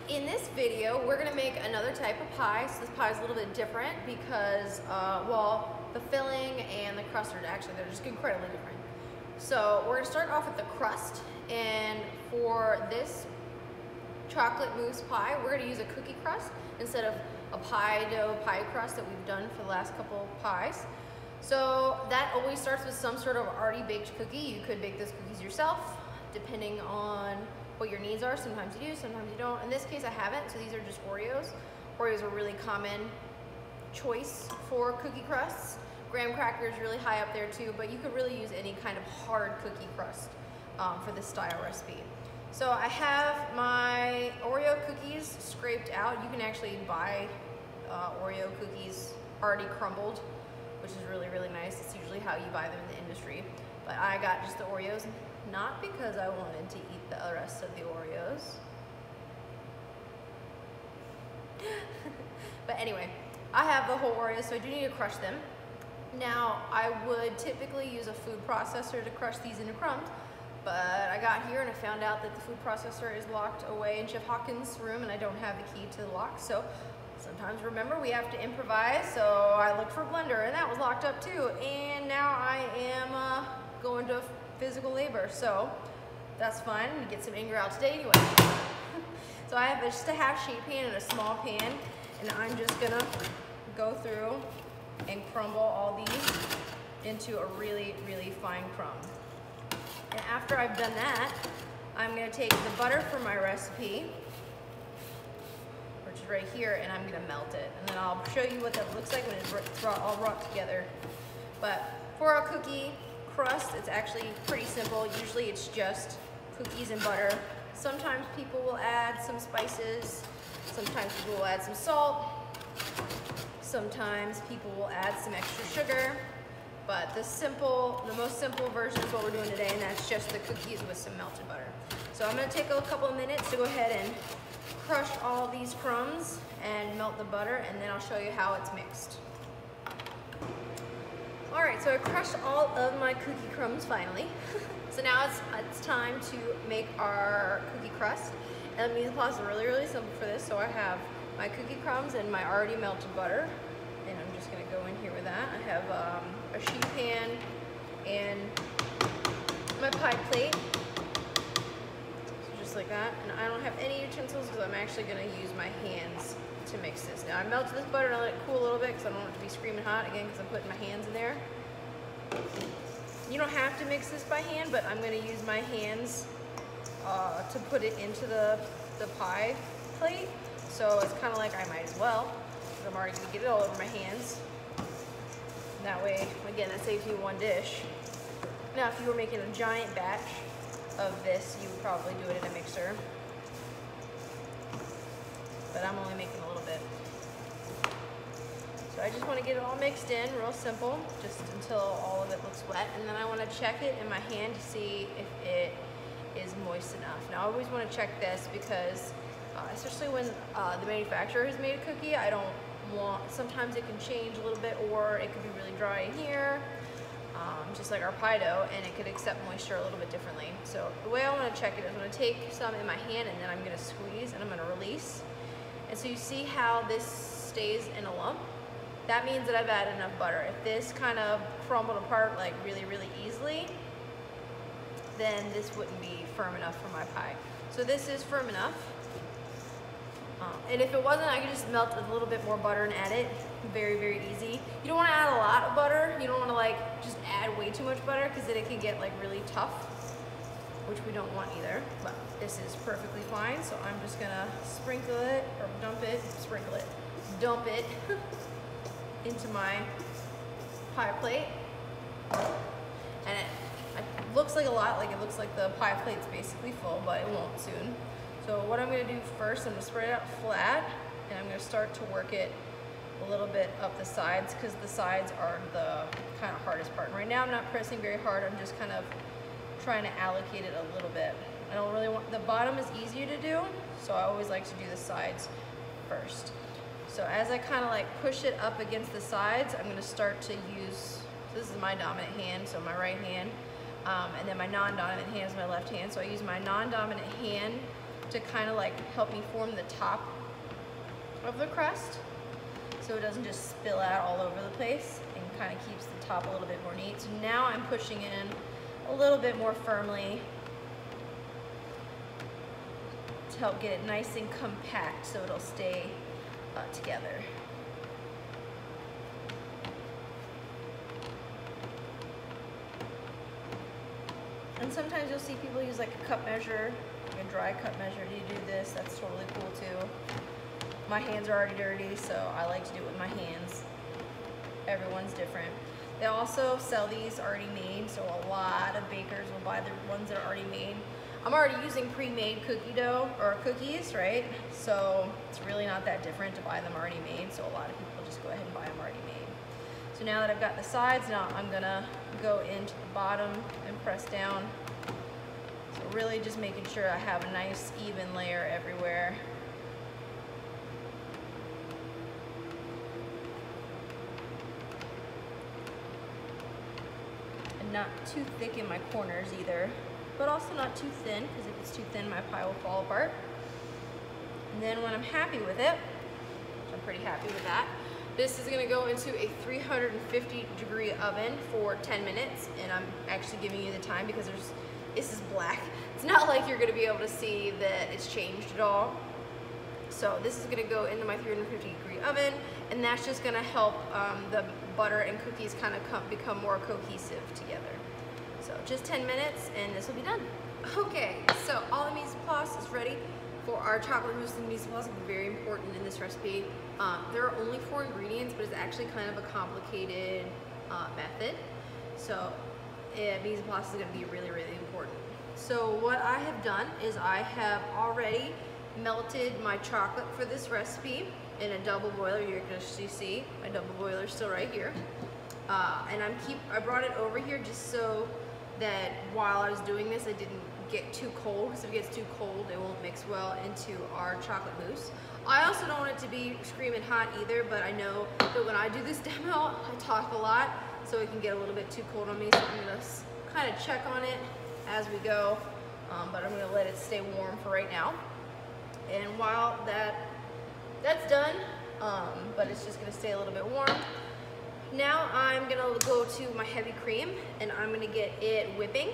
In this video, we're gonna make another type of pie. So this pie is a little bit different because, well, the filling and the crust are actually, they're just incredibly different. So we're gonna start off with the crust. And for this chocolate mousse pie, we're gonna use a cookie crust instead of a pie dough pie crust that we've done for the last couple pies. So that always starts with some sort of already baked cookie. You could bake those cookies yourself, depending on what your needs are. Sometimes you do, sometimes you don't. In this case, I haven't, so these are just Oreos. Oreos are a really common choice for cookie crusts. Graham cracker is really high up there too, but you could really use any kind of hard cookie crust for this style recipe. So I have my Oreo cookies scraped out. You can actually buy Oreo cookies already crumbled, which is really, really nice. It's usually how you buy them in the industry. But I got just the Oreos, not because I wanted to eat the rest of the Oreos. But anyway, I have the whole Oreos, so I do need to crush them. Now, I would typically use a food processor to crush these into crumbs, but I got here and I found out that the food processor is locked away in Chef Hawkins' room and I don't have the key to the lock. So sometimes, remember, we have to improvise. So I looked for a blender and that was locked up too. And now I am going to physical labor, so that's fine. I'm gonna get some anger out today anyway. So I have just a half sheet pan and a small pan, and I'm just gonna go through and crumble all these into a really, really fine crumb. And after I've done that, I'm gonna take the butter from my recipe, which is right here, and I'm gonna melt it. And then I'll show you what that looks like when it's all brought together. But for a cookie crust, it's actually pretty simple. Usually it's just cookies and butter. Sometimes people will add some spices. Sometimes people will add some salt. Sometimes people will add some extra sugar. But the most simple version is what we're doing today, and that's just the cookies with some melted butter. So I'm gonna take a couple of minutes to go ahead and crush all these crumbs and melt the butter, and then I'll show you how it's mixed. All right, so I crushed all of my cookie crumbs finally. So now it's time to make our cookie crust. And the process is really, really simple for this. So I have my cookie crumbs and my already melted butter. And I'm just gonna go in here with that. I have a sheet pan and my pie plate. So just like that. And I don't have any utensils because I'm actually gonna use my hands to mix this. Now I melted this butter and I let it cool a little bit because I don't want it to be screaming hot again because I'm putting my hands in there. You don't have to mix this by hand, but I'm going to use my hands to put it into the pie plate. So it's kind of like I might as well, because I'm already going to get it all over my hands. That way, again, that saves you one dish. Now if you were making a giant batch of this, you would probably do it in a mixer. But I'm only making a little bit. So I just want to get it all mixed in, real simple, just until all of it looks wet. And then I want to check it in my hand to see if it is moist enough. Now I always want to check this because, especially when the manufacturer has made a cookie, I don't want, sometimes it can change a little bit, or it could be really dry in here, just like our pie dough, and it could accept moisture a little bit differently. So the way I want to check it is I'm going to take some in my hand and then I'm going to squeeze and I'm going to release. And so you see how this stays in a lump? That means that I've added enough butter. If this kind of crumbled apart like really, really easily, then this wouldn't be firm enough for my pie. So this is firm enough. And if it wasn't, I could just melt a little bit more butter and add it. Very, very easy. You don't want to add a lot of butter. You don't want to like just add way too much butter because then it can get like really tough, which we don't want either. But this is perfectly fine. So I'm just gonna sprinkle it, or dump it, dump it into my pie plate. And it looks like a lot, like it looks like the pie plate's basically full, but it won't soon. So what I'm gonna do first, I'm gonna spread it out flat, and I'm gonna start to work it a little bit up the sides, because the sides are the kind of hardest part. And right now I'm not pressing very hard, I'm just kind of trying to allocate it a little bit. I don't really want, the bottom is easier to do, so I always like to do the sides first. So as I kind of like push it up against the sides, I'm gonna start to use, so this is my dominant hand, so my right hand, and then my non-dominant hand is my left hand. So I use my non-dominant hand to kind of like help me form the top of the crust so it doesn't just spill out all over the place, and kind of keeps the top a little bit more neat. So now I'm pushing in a little bit more firmly to help get it nice and compact so it'll stay together. And sometimes you'll see people use like a cup measure, like a dry cup measure to do this. That's totally cool too. My hands are already dirty, so I like to do it with my hands. Everyone's different. They also sell these already made, so a lot of bakers will buy the ones that are already made. I'm already using pre-made cookie dough, or cookies, right? So it's really not that different to buy them already made, so a lot of people just go ahead and buy them already made. So now that I've got the sides, now I'm gonna go into the bottom and press down. So really just making sure I have a nice even layer everywhere. And not too thick in my corners either, but also not too thin, because if it's too thin, my pie will fall apart. And then when I'm happy with it, which I'm pretty happy with that, this is gonna go into a 350-degree oven for 10 minutes, and I'm actually giving you the time because this is black. It's not like you're gonna be able to see that it's changed at all. So this is gonna go into my 350-degree oven, and that's just gonna help the butter and cookies kind of become more cohesive together. So just 10 minutes and this will be done. Okay, so all the mise en place is ready for our chocolate mousse. And mise en place is very important in this recipe. There are only 4 ingredients, but it's actually kind of a complicated method. So mise en place is going to be really, really important. So what I have done is I have already melted my chocolate for this recipe in a double boiler. You're going to see my double boiler is still right here. And I brought it over here just so that while I was doing this, I didn't get too cold, because if it gets too cold, it won't mix well into our chocolate mousse. I also don't want it to be screaming hot either, but I know that when I do this demo, I talk a lot, so it can get a little bit too cold on me, so I'm gonna kind of check on it as we go, but I'm gonna let it stay warm for right now. And while that's done, but it's just gonna stay a little bit warm. Now I'm gonna go to my heavy cream, and I'm gonna get it whipping.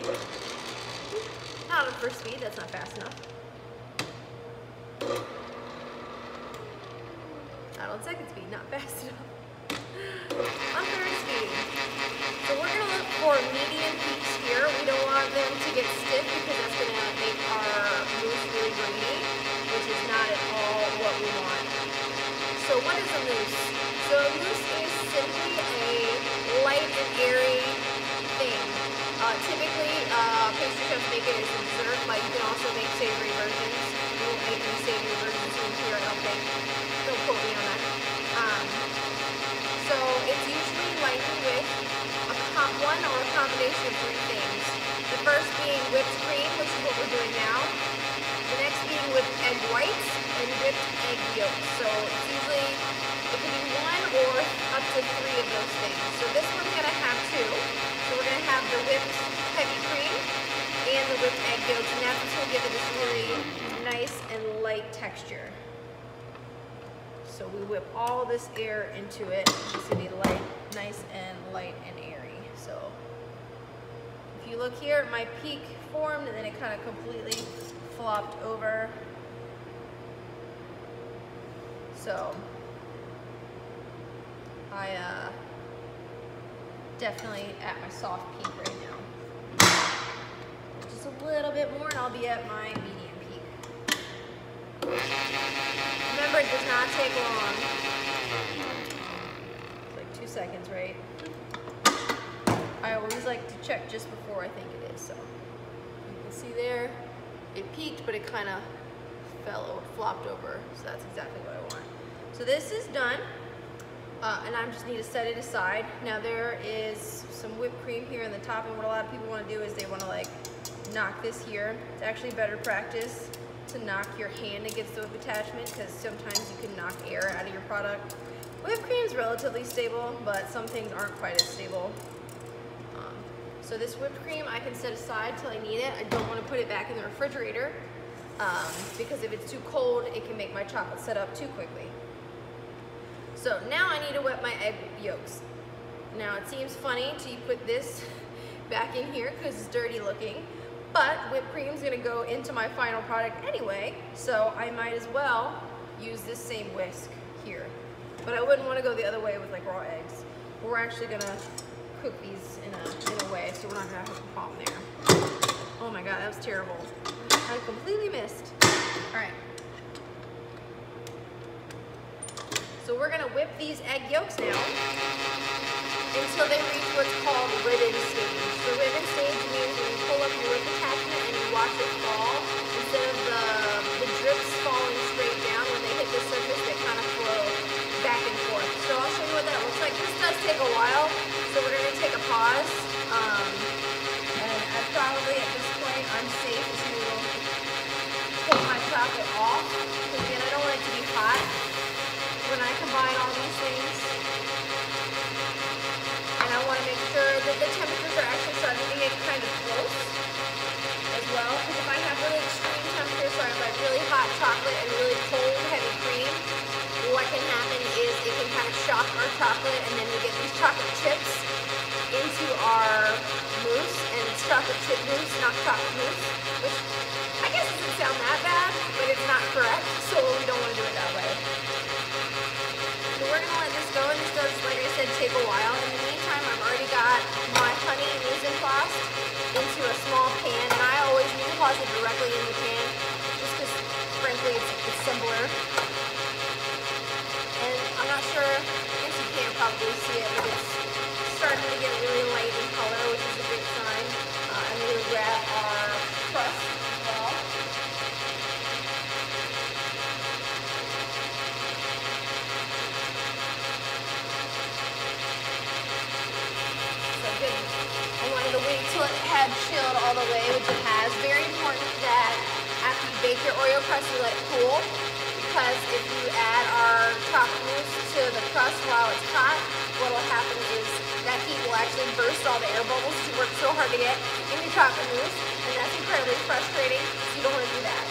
Not on first speed, that's not fast enough. Not on second speed, not fast enough. On third speed. So we're gonna look for medium peaks here. We don't want them to get stiff because that's gonna make our mousse really grainy, which is not at all what we want. So what is a mousse? So a mousse is simply a light and airy thing. Typically, pastry chefs make it as a dessert, but you can also make savory versions. We won't make any savory versions in here, I don't think. Don't quote me on that. So it's usually lightened with one or a combination of 3 things. The first being whipped cream, which is what we're doing now. The next being whipped egg whites and whipped egg yolks. So it's usually, it can be 1 or up to 3 of those things. So this one's gonna have 2. So we're gonna have the whipped heavy cream and the whipped egg yolks, and that's what's gonna give it this really nice and light texture. So we whip all this air into it. It's gonna be light, nice and light and airy. So if you look here, my peak formed and then it kind of completely flopped over. So I definitely at my soft peak right now. Just a little bit more and I'll be at my medium peak. Remember, it does not take long. It's like 2 seconds, right? I always like to check just before I think it is. So you can see there, it peaked, but it kind of fell or flopped over. So that's exactly what I want. So this is done. And I just need to set it aside. Now there is some whipped cream here on the top, and what a lot of people want to do is they want to like knock this here. It's actually better practice to knock your hand against the whip attachment, because sometimes you can knock air out of your product. Whipped cream is relatively stable, but some things aren't quite as stable. So this whipped cream I can set aside till I need it. I don't want to put it back in the refrigerator because if it's too cold, it can make my chocolate set up too quickly. So now I need to whip my egg yolks. Now it seems funny to put this back in here because it's dirty looking, but whipped cream is going to go into my final product anyway, so I might as well use this same whisk here. But I wouldn't want to go the other way with like raw eggs. We're actually going to cook these in a way, so we're not going to have a problem there. Oh my god, that was terrible. I completely missed. Alright. So we're going to whip these egg yolks now until they reach what's called ribbon stage. The ribbon stage means when you pull up your whip attachment and you watch it fall, instead of the drips falling straight down, when they hit the surface, they kind of flow back and forth. So I'll show you what that looks like. This does take a while, so we're going to take a pause. And probably at this point, I'm safe to take my chocolate off, because again, I don't want it to be hot when I combine all these things. And I want to make sure that the temperatures are actually starting to get kind of close as well, because if I have really extreme temperatures, so I have like really hot chocolate and really cold heavy cream, what can happen is it can kind of shock our chocolate, and then we get these chocolate chips into our mousse, and it's chocolate chip mousse, not chocolate mousse, which I guess doesn't sound that bad, but it's not correct, so we don't want to do it that way. So we're going to let this go, and this does, like I said, take a while. In the meantime, I've already got my honey mise en place into a small pan, and I always mise en place it directly in the pan, just because, frankly, it's simpler. And I'm not sure, I guess you can't probably see it, but it's starting to get really light in color, which is a good sign. I'm going to grab our crust as well. So good. I wanted to wait till it had chilled all the way, which it has. Very important that after you bake your Oreo crust, you let it cool, because if you add our chocolate mousse to the crust while it's hot, what will happen is that heat will actually burst all the air bubbles you work so hard to get in your chocolate mousse, and that's incredibly frustrating, so you don't want to do that.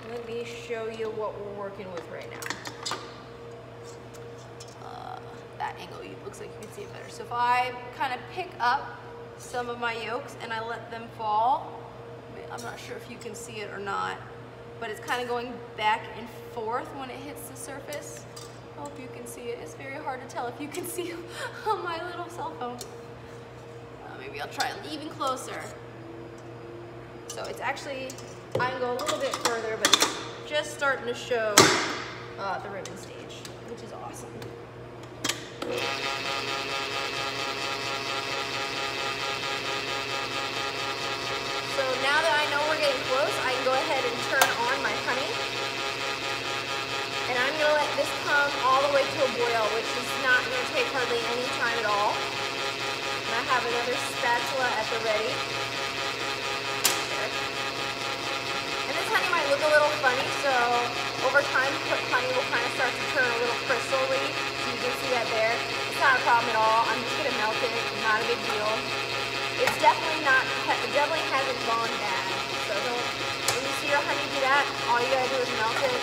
Let me show you what we're working with right now. That angle, looks like you can see it better. So if I kind of pick up some of my yolks and I let them fall, I'm not sure if you can see it or not, but it's kind of going back and forth when it hits the surface. I hope you can see it. It's very hard to tell if you can see on my little cell phone. Maybe I'll try even closer. So it's actually, I can go a little bit further, but it's just starting to show the ribbon stage, which is awesome. So now that I know we're getting close, I can go ahead and turn on my honey. And I'm going to let this come all the way to a boil, which is not going to take hardly any time at all. And I have another spatula at the ready. There. And this honey might look a little funny, so over time, honey will kind of start to turn a little crystally. So you can see that there. It's not a problem at all. I'm just going to melt it. Not a big deal. It's definitely hasn't gone bad. So when you see your honey do that, all you gotta do is melt it,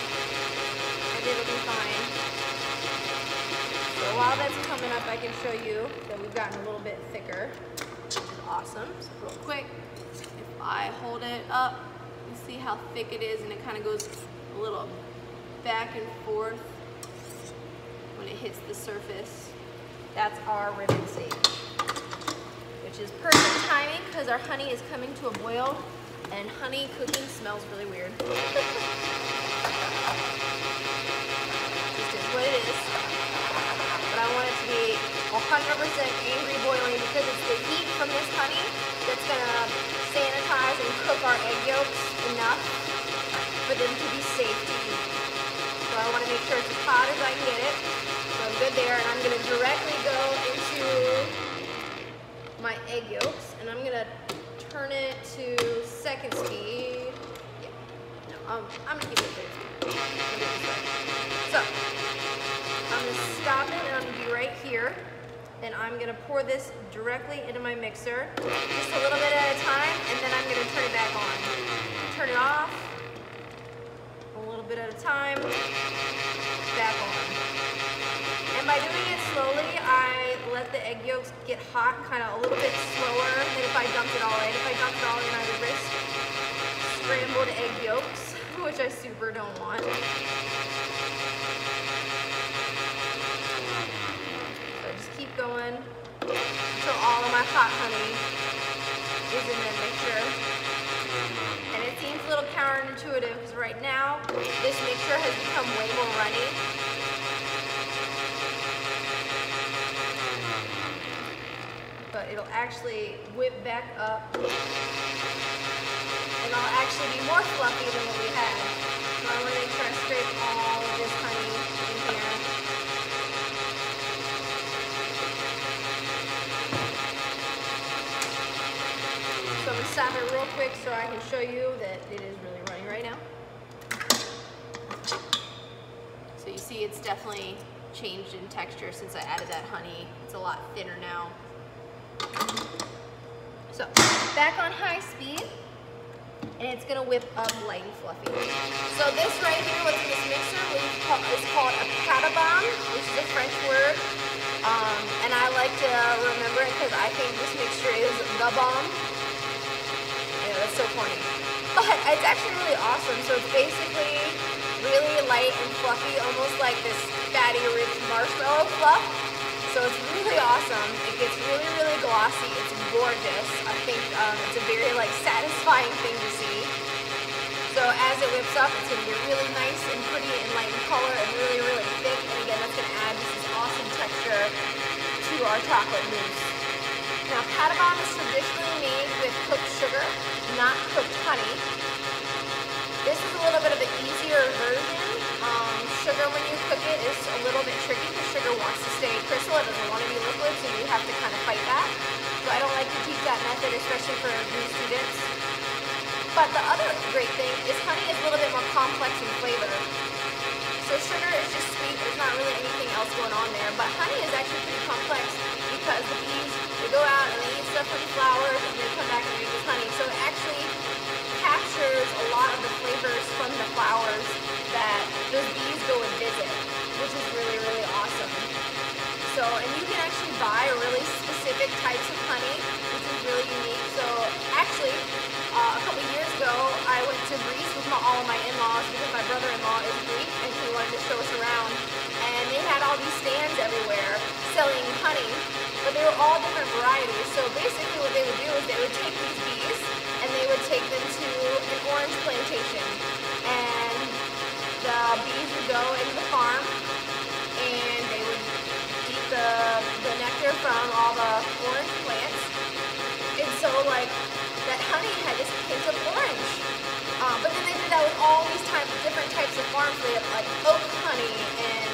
and it'll be fine. So while that's coming up, I can show you that we've gotten a little bit thicker, which is awesome. So real quick, if I hold it up, you see how thick it is, and it kind of goes a little back and forth when it hits the surface. That's our ribbon stage, which is perfect timing because our honey is coming to a boil, and honey cooking smells really weird. Just is what it is. But I want it to be 100% angry boiling because it's the heat from this honey that's going to sanitize and cook our egg yolks enough for them to be safe to eat. So I want to make sure it's as hot as I can get it. So I'm good there, and I'm going to directly go into my egg yolks, and I'm gonna turn it to second speed. Yeah, no, I'm gonna keep it at third speed. So I'm gonna stop it, and I'm gonna be right here. then I'm gonna pour this directly into my mixer, just a little bit at a time, and then I'm gonna turn it back on. Turn it off, a little bit at a time, back on. And by doing it slowly, I let the egg yolks get hot kind of a little bit slower than if I dumped it all in. If I dumped it all in, I would risk scrambled egg yolks, which I super don't want. Keep going until all of my hot honey is in the mixture. And it seems a little counterintuitive because right now this mixture has become way more runny. But it'll actually whip back up and I'll actually be more fluffy than what we had. So I want to make sure I scrape all of this honey in here. So I'm going to stop it real quick so I can show you that it is really running right now. So you see it's definitely changed in texture since I added that honey. It's a lot thinner now. So back on high speed, and it's going to whip up light and fluffy. So this right here, what's in this mixer, is called a patabon, which is a French word. And I like to remember it because I think this mixture is the bomb. That's so corny. But it's actually really awesome. So it's basically really light and fluffy, almost like this fatty, rich marshmallow fluff. So it's really awesome. It gets really, really glossy. It's gorgeous. I think it's a very satisfying thing to see. So as it whips up, it's going to be really nice and pretty and light in color and really, really thick. And again, that's going to add just this awesome texture to our chocolate mousse. Now, patabon is traditionally made with cooked sugar, not cooked honey. This is a little bit of an easier version. Sugar, when you cook it, is a little bit tricky because sugar wants to stay crystal. It doesn't want to be liquid, so you have to kind of fight that. So I don't like to teach that method, especially for new students. But the other great thing is honey is a little bit more complex in flavor. So sugar is just sweet. There's not really anything else going on there. But honey is actually pretty complex because the bees, they go out and they eat stuff from the flowers and they come back and make this honey. So it actually captures a lot of the flavors from the flowers that those bees go and visit, which is really, really awesome. So, and you can actually buy really specific types of honey, which is really unique. So actually, a couple years ago, I went to Greece with all of my in-laws because my brother-in-law is Greek and he wanted to show us around. And they had all these stands everywhere selling honey, but they were all different varieties. So basically what they would do is they would take these bees and they would take them to an orange plantation. And the bees would go into the farm and they would eat the nectar from all the orange plants. And so that honey had this hint of orange. But then they did that with all these different types of farms. They had oak honey and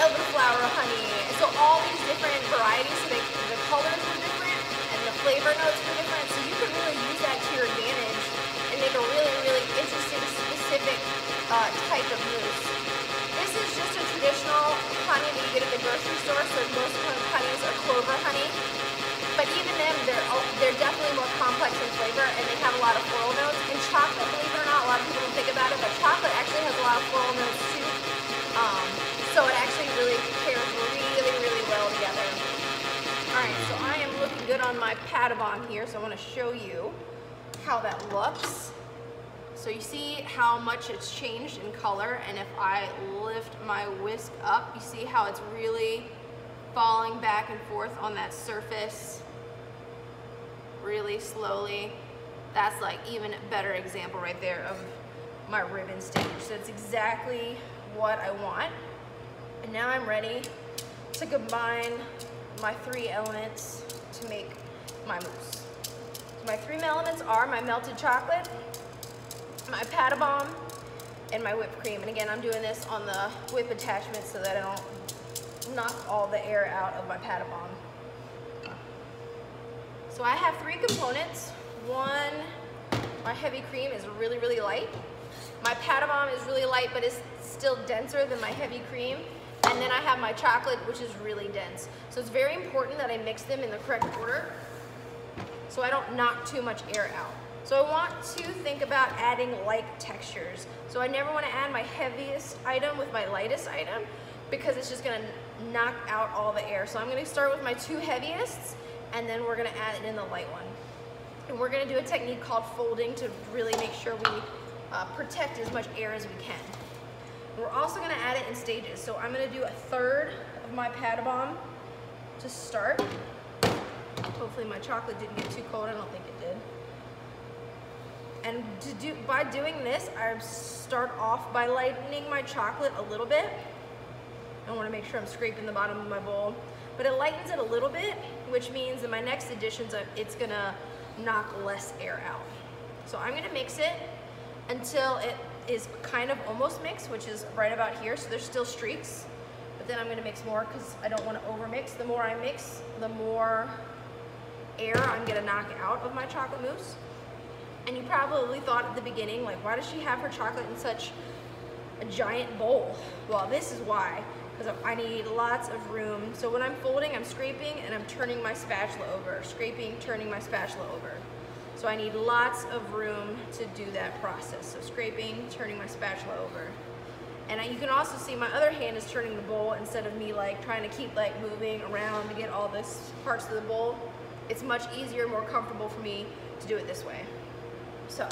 elderflower honey. And so all these different varieties, so the colors were different and the flavor notes were different. So you can really use that to your advantage and make a really, really interesting, specific type of mousse. This is just a traditional honey that you get at the grocery store. So most honeys are clover honey. But even them, they're definitely more complex in flavor and they have a lot of floral notes. And chocolate, believe it or not, a lot of people don't think about it, but chocolate actually has a lot of floral notes too. So it actually really pairs really, really well together. Alright, so I am looking good on my patabon here, so I want to show you how that looks. So you see how much it's changed in color, and if I lift my whisk up, you see how it's really falling back and forth on that surface really slowly. That's even a better example right there of my ribbon stage. So it's exactly what I want. And now I'm ready to combine my three elements to make my mousse. So my three elements are my melted chocolate, my patabon, and my whipped cream. And again, I'm doing this on the whip attachment so that I don't knock all the air out of my patabon. So I have three components. One, my heavy cream is really, really light. My patabon is really light, but it's still denser than my heavy cream. And then I have my chocolate, which is really dense. So it's very important that I mix them in the correct order so I don't knock too much air out. So I want to think about adding like textures. So I never want to add my heaviest item with my lightest item because it's just going to knock out all the air. So I'm going to start with my 2 heaviest, and then we're going to add it in the light one. And we're going to do a technique called folding to really make sure we protect as much air as we can. We're also going to add it in stages. So I'm going to do 1/3 of my pad bomb to start. Hopefully my chocolate didn't get too cold. I don't think it did. And by doing this, I start off by lightening my chocolate a little bit. I want to make sure I'm scraping the bottom of my bowl. But it lightens it a little bit, which means in my next additions, it's going to knock less air out. So I'm going to mix it until it is kind of almost mixed, which is right about here. So there's still streaks. But then I'm going to mix more because I don't want to over mix. The more I mix, the more air I'm going to knock out of my chocolate mousse. And you probably thought at the beginning, like, why does she have her chocolate in such a giant bowl? Well, this is why, because I need lots of room. So when I'm folding, I'm scraping and I'm turning my spatula over. Scraping, turning my spatula over. So I need lots of room to do that process. So scraping, turning my spatula over. And you can also see my other hand is turning the bowl instead of me like trying to keep like moving around to get all this parts of the bowl. It's much easier, more comfortable for me to do it this way. So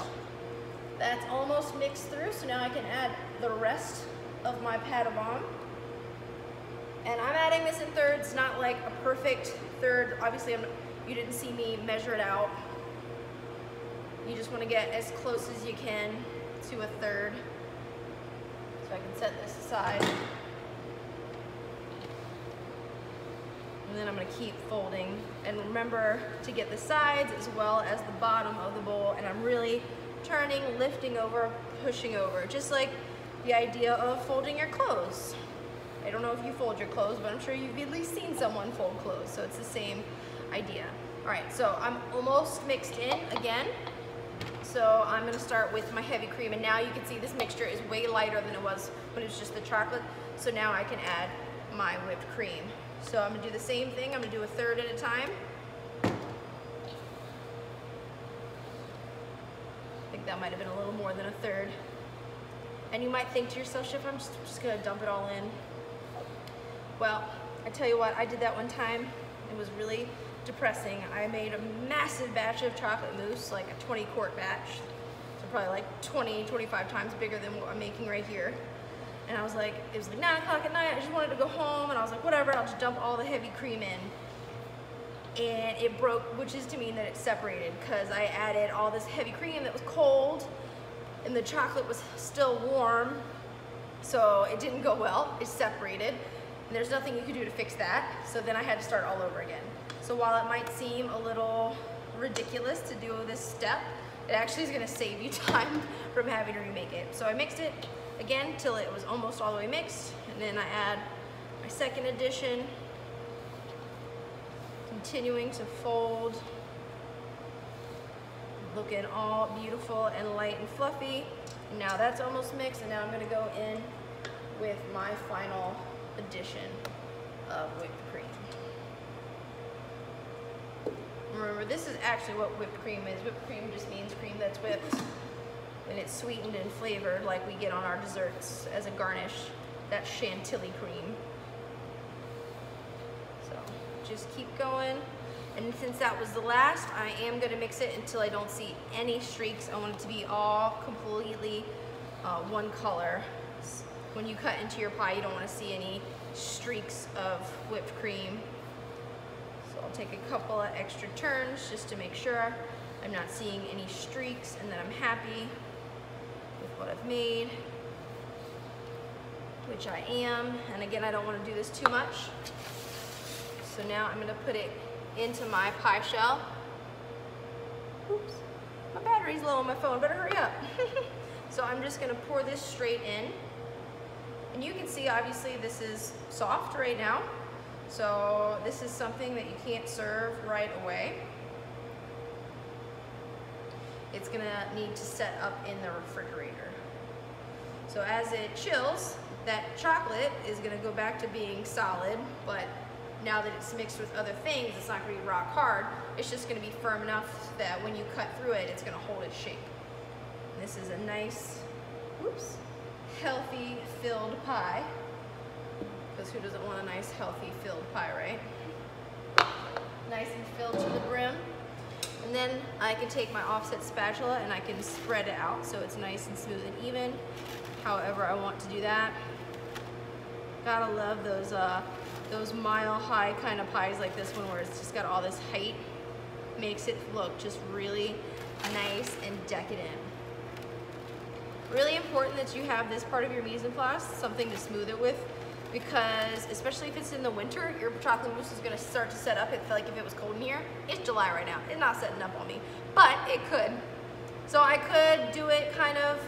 that's almost mixed through, so now I can add the rest of my pad bomb. And I'm adding this in thirds, not like a perfect third. Obviously, you didn't see me measure it out. You just want to get as close as you can to 1/3. So I can set this aside. And then I'm going to keep folding. And remember to get the sides as well as the bottom of the bowl. And I'm really turning, lifting over, pushing over. Just like the idea of folding your clothes. I don't know if you fold your clothes, but I'm sure you've at least seen someone fold clothes. So it's the same idea. All right, so I'm almost mixed in again. So I'm going to start with my heavy cream. And now you can see this mixture is way lighter than it was when it was just the chocolate. So now I can add my whipped cream. So I'm going to do the same thing. I'm going to do 1/3 at a time. I think that might have been a little more than 1/3. And you might think to yourself, Chef, I'm just going to dump it all in. Well, I tell you what, I did that one time. It was really depressing. I made a massive batch of chocolate mousse, like a 20-quart batch. So probably like 20, 25 times bigger than what I'm making right here. And I was like, it was like 9 o'clock at night, I just wanted to go home, and I was like, whatever, I'll just dump all the heavy cream in. And it broke, which is to mean that it separated, because I added all this heavy cream that was cold, and the chocolate was still warm, so it didn't go well, it separated. And there's nothing you could do to fix that, so then I had to start all over again. So while it might seem a little ridiculous to do this step, it actually is gonna save you time from having to remake it. So I mixed it again till it was almost all the way mixed, and then I add my second addition, continuing to fold, looking all beautiful and light and fluffy. Now that's almost mixed, and now I'm going to go in with my final addition of whipped cream. Remember, this is actually what whipped cream is. Whipped cream just means cream that's whipped. And it's sweetened and flavored like we get on our desserts as a garnish. That's chantilly cream. So just keep going. And since that was the last, I am going to mix it until I don't see any streaks. I want it to be all completely one color. When you cut into your pie, you don't want to see any streaks of whipped cream. So I'll take a couple of extra turns just to make sure I'm not seeing any streaks and that I'm happy with what I've made, which I am. And again, I don't want to do this too much. So now I'm going to put it into my pie shell. Oops, my battery's low on my phone, better hurry up. So I'm just going to pour this straight in. And you can see, obviously, this is soft right now. So this is something that you can't serve right away. It's gonna need to set up in the refrigerator. So as it chills, that chocolate is gonna go back to being solid, but now that it's mixed with other things, it's not gonna be rock hard. It's just gonna be firm enough that when you cut through it, it's gonna hold its shape. And this is a nice, whoops, healthy filled pie. Because who doesn't want a nice healthy filled pie, right? Nice and filled to the brim. And then I can take my offset spatula and I can spread it out so it's nice and smooth and even, however I want to do that. Gotta love those mile-high kind of pies like this one where it's just got all this height. Makes it look just really nice and decadent. Really important that you have this part of your mise en place, something to smooth it with, because especially if it's in the winter, your chocolate mousse is gonna start to set up. It feel like if it was cold in here. It's July right now. It's not setting up on me, but it could. So I could do it kind of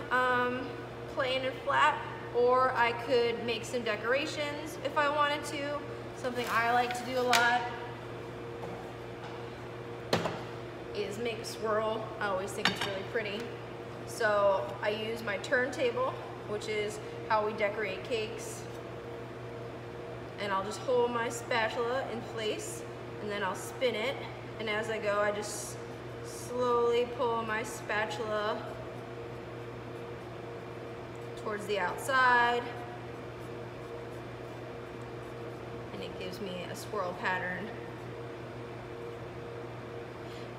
plain and flat, or I could make some decorations if I wanted to. Something I like to do a lot is make a swirl. I always think it's really pretty. So I use my turntable, which is how we decorate cakes. And I'll just hold my spatula in place and then I'll spin it. And as I go, I just slowly pull my spatula towards the outside. And it gives me a swirl pattern.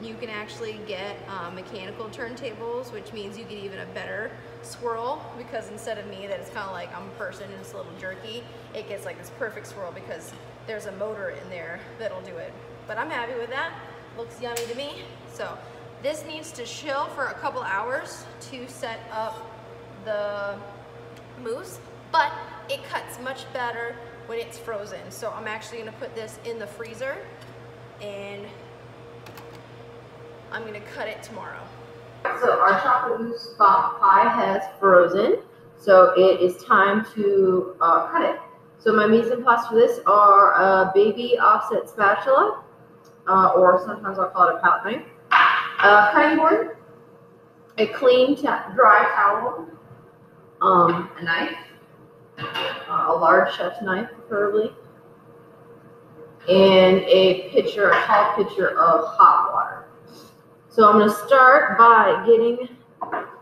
You can actually get mechanical turntables, which means you get even a better swirl, because instead of me that it's kind of like I'm a person and it's a little jerky, it gets like this perfect swirl because there's a motor in there that'll do it. But I'm happy with that. Looks yummy to me. So this needs to chill for a couple hours to set up the mousse, but it cuts much better when it's frozen. So I'm actually gonna put this in the freezer and I'm gonna cut it tomorrow. So our chocolate mousse pie has frozen, so it is time to cut it. So my mise en place for this are a baby offset spatula, or sometimes I'll call it a palette knife, a cutting board, a clean dry towel, a knife, a large chef's knife preferably, and a tall pitcher of hot water. So I'm going to start by getting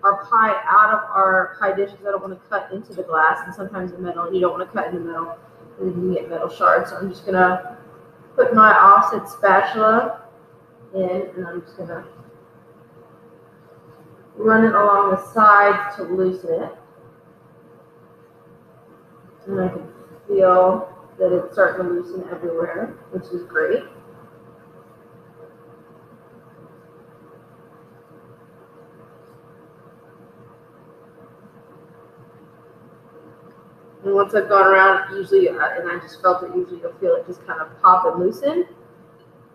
our pie out of our pie dish because I don't want to cut into the glass, and sometimes the metal, and you don't want to cut in the metal because you can get metal shards. So I'm just going to put my offset spatula in, and I'm just going to run it along the sides to loosen it. And I can feel that it's starting to loosen everywhere, which is great. And once I've gone around, usually, and I just felt it, usually you'll feel it just kind of pop and loosen.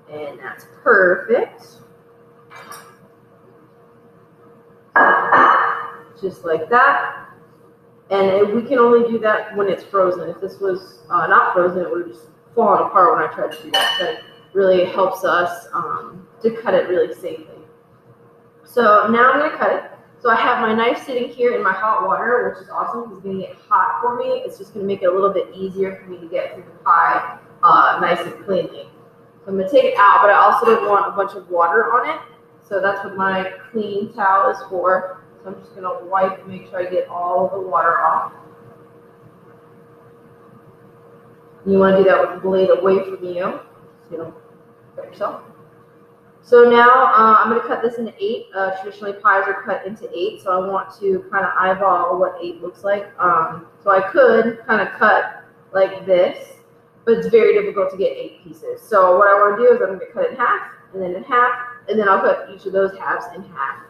And that's perfect. Just like that. And we can only do that when it's frozen. If this was not frozen, it would have just fallen apart when I tried to do that. So it really helps us to cut it really safely. So now I'm going to cut it. So I have my knife sitting here in my hot water, which is awesome because it's going to get hot for me. It's just going to make it a little bit easier for me to get through the pie nice and cleanly. So I'm going to take it out, but I also don't want a bunch of water on it. So that's what my clean towel is for. So I'm just going to wipe and make sure I get all the water off. And you want to do that with the blade away from you, so you don't cut yourself. So now I'm going to cut this into 8. Traditionally, pies are cut into 8, so I want to kind of eyeball what 8 looks like. So I could kind of cut like this, but it's very difficult to get 8 pieces. So what I want to do is I'm going to cut it in half, and then in half, and then I'll cut each of those halves in half.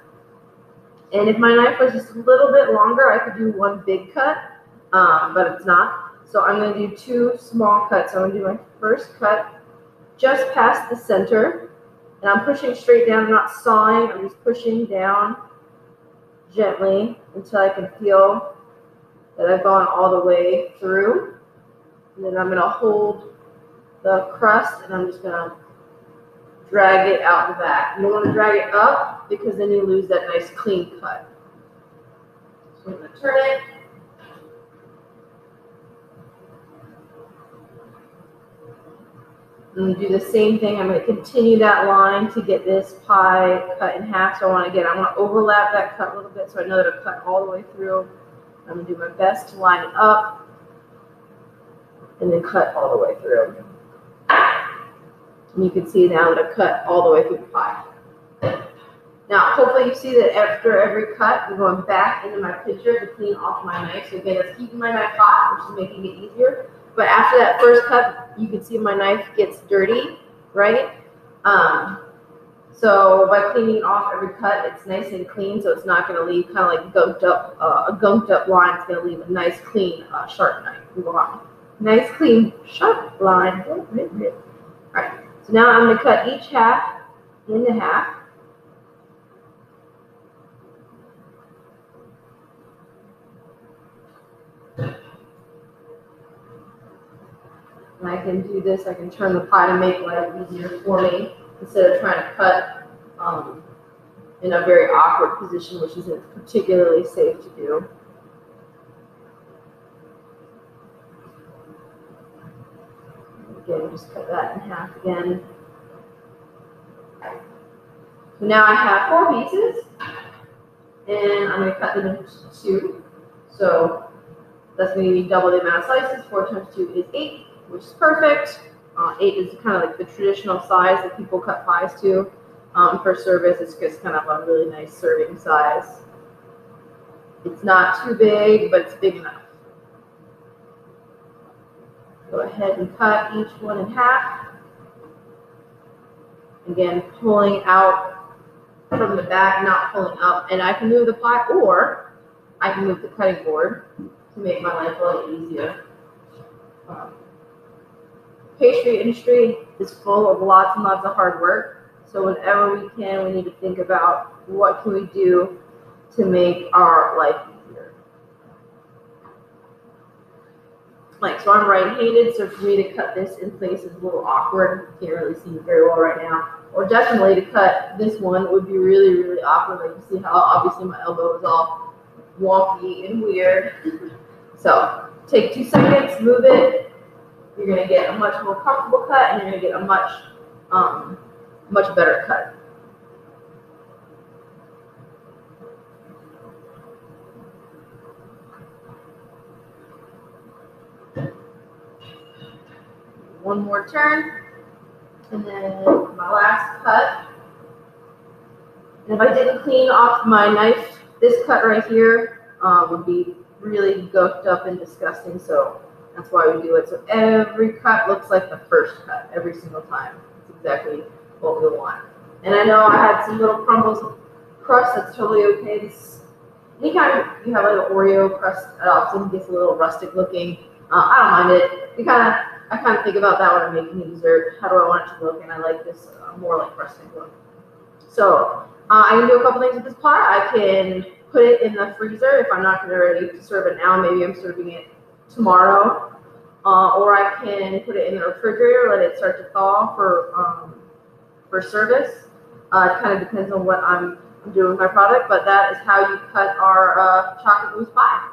And if my knife was just a little bit longer, I could do one big cut, but it's not. So I'm going to do 2 small cuts. So I'm going to do my first cut just past the center. And I'm pushing straight down. I'm not sawing. I'm just pushing down gently until I can feel that I've gone all the way through. And then I'm going to hold the crust and I'm just going to drag it out the back. You don't want to drag it up because then you lose that nice clean cut. So I'm going to turn it. I'm going to do the same thing. I'm going to continue that line to get this pie cut in half. So I want to overlap that cut a little bit so I know that I've cut all the way through. I'm going to do my best to line it up and then cut all the way through. And you can see now that I've cut all the way through the pie. Now, hopefully you see that after every cut, I'm going back into my pitcher to clean off my knife. So again, it's keeping my knife hot, which is making it easier. But after that first cut, you can see my knife gets dirty, right? So by cleaning off every cut, it's nice and clean, so it's not going to leave kind of like a gunked up line. It's going to leave a nice, clean, sharp line. Nice, clean, sharp line. All right, so now I'm going to cut each half into half. And I can do this, I can turn the pie to make life easier for me instead of trying to cut in a very awkward position, which isn't particularly safe to do. Again, just cut that in half again. So now I have 4 pieces, and I'm going to cut them into 2. So that's going to give me double the amount of slices. 4 times 2 is 8, which is perfect. 8 is kind of like the traditional size that people cut pies to. For service, it's just kind of a really nice serving size. It's not too big, but it's big enough. Go ahead and cut each one in half. Again, pulling out from the back, not pulling up. And I can move the pie, or I can move the cutting board to make my life a little easier. Pastry industry is full of lots and lots of hard work. So whenever we can, we need to think about what can we do to make our life easier. Like, so I'm right-handed, so for me to cut this in place is a little awkward. You can't really see it very well right now. Or definitely to cut this one would be really, really awkward. Like, you see how obviously my elbow is all wonky and weird. So take 2 seconds, move it. You're going to get a much more comfortable cut, and you're going to get a much better cut. One more turn, and then my last cut. And if I didn't clean off my knife, this cut right here would be really goofed up and disgusting, so that's why we do it. So every cut looks like the first cut every single time. It's exactly what we want. And I know I had some little crumbles of crust. That's totally okay. Anytime you have like an Oreo crust, it often gets a little rustic looking. I don't mind it. I kind of think about that when I'm making a dessert. How do I want it to look? And I like this more like rustic look. So I can do a couple things with this pie. I can put it in the freezer if I'm not going to ready to serve it now. Maybe I'm serving it tomorrow. Or I can put it in the refrigerator, let it start to thaw for service. It kind of depends on what I'm doing with my product, but that is how you cut our chocolate mousse pie.